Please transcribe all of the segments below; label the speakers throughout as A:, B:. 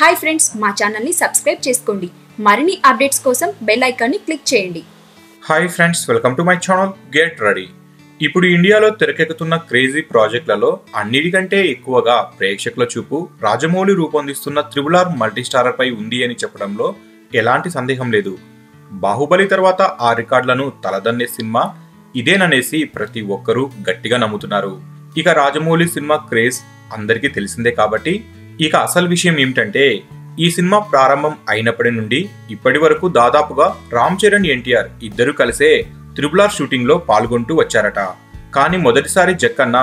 A: Hi friends, మా ఛానల్ని subscribe చేసుకోండి. మరిన్ని అప్డేట్స్ కోసం బెల్ ఐకాన్ని క్లిక్ చేయండి.
B: Hi friends, welcome to my channel get ready. ఇప్పుడు ఇండియాలో తెరకెక్కుతున్న క్రేజీ ప్రాజెక్టులలో అన్నిటికంటే ఎక్కువగా ప్రేక్షకుల చూపు రాజమౌళి రూపొందిస్తున్న RRR మల్టీస్టారర్ పై ఉంది అని చెప్పడంలో ఎలాంటి సందేహం లేదు. బాహుబలి తర్వాత ఆ రికార్డులను తలదన్నే సినిమా ఇదేననేసి ప్రతి ఒక్కరూ గట్టిగా నమ్ముతున్నారు. ఇక రాజమౌళి సినిమా క్రేజ్ అందరికీ తెలిసిందే కాబట్టి ఇక అసలు విషయం ఏమిటంటే, ఈ సినిమా ప్రారంభం అయినప్పటి నుండి ఇప్పటి వరకు దాదాపుగా రామ్ చరణ్, ఎన్టీఆర్ ఇద్దరు కలిసే RRR షూటింగ్ లో పాల్గొంటూ వచ్చారట. కానీ మొదటిసారి జక్కన్న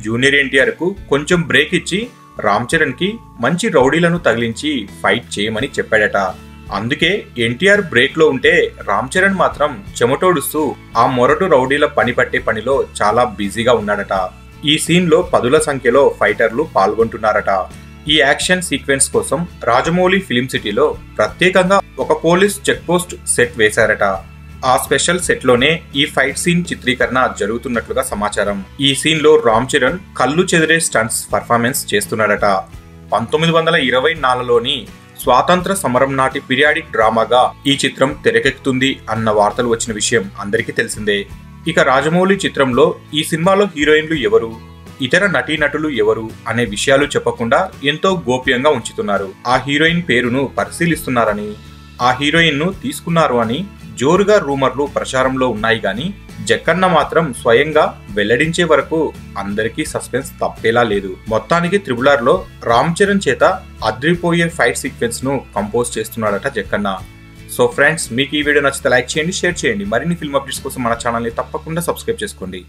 B: జూనియర్ ఎన్టీఆర్ కు కొంచెం బ్రేక్ ఇచ్చి రామ్ చరణ్ కి మంచి రౌడీలను తగిలించి ఫైట్ చేయమని చెప్పాడట. అందుకే ఎన్టీఆర్ బ్రేక్ లో ఉంటే రామ్ చరణ్ మాత్రం చెమటోడుస్తూ ఆ మొరటు రౌడీల పని పట్టే పనిలో చాలా బిజీగా ఉన్నాడట. ఈ సీన్ లో పదుల సంఖ్యలో ఫైటర్లు పాల్గొంటున్నారట. ఈ యాక్షన్ సీక్వెన్స్ కోసం రాజమౌళి ఫిలిం సిటీలో ప్రత్యేకంగా ఒక పోలీస్ చెక్ పోస్ట్ సెట్ వేశారట. ఆ స్పెషల్ సెట్ లోనే ఈ ఫైట్ సీన్ చిత్రీకరణ జరుగుతున్నట్లుగా సమాచారం. ఈ సీన్ లో రామ్ చరణ్ కళ్ళు చెదిరే స్టంట్స్ పర్ఫార్మెన్స్ చేస్తున్నాడట. 1924లోని స్వాతంత్ర సమరం నాటి పీరియాడిక్ డ్రామాగా ఈ చిత్రం తెరకెక్కుతుంది అన్న వార్తలు వచ్చిన విషయం అందరికీ తెలిసిందే. ఇక రాజమౌళి చిత్రంలో ఈ సినిమాలో హీరోయిన్లు ఎవరు, ఇతర నటీనటులు ఎవరు అనే విషయాలు చెప్పకుండా ఎంతో గోప్యంగా ఉంచుతున్నారు. ఆ హీరోయిన్ పేరును పరిశీలిస్తున్నారని, ఆ హీరోయిన్ ను తీసుకున్నారు అని జోరుగా రూమర్లు ప్రచారంలో ఉన్నాయి గాని జక్కన్న మాత్రం స్వయంగా వెల్లడించే వరకు అందరికీ సస్పెన్స్ తప్పేలా లేదు. మొత్తానికి RRR లో రామ్ చరణ్ చేత అద్రిపోయే ఫైట్ సీక్వెన్స్ ను కంపోజ్ చేస్తున్నాడట జక్కన్న. సో ఫ్రెండ్స్, మీకు ఈ వీడియో నచ్చితే లైక్ చేయండి, షేర్ చేయండి. మరిన్ని ఫిల్మ్ అప్డేట్స్ కోసం మన ఛానల్ ని తప్పకుండా సబ్స్క్రైబ్ చేసుకోండి.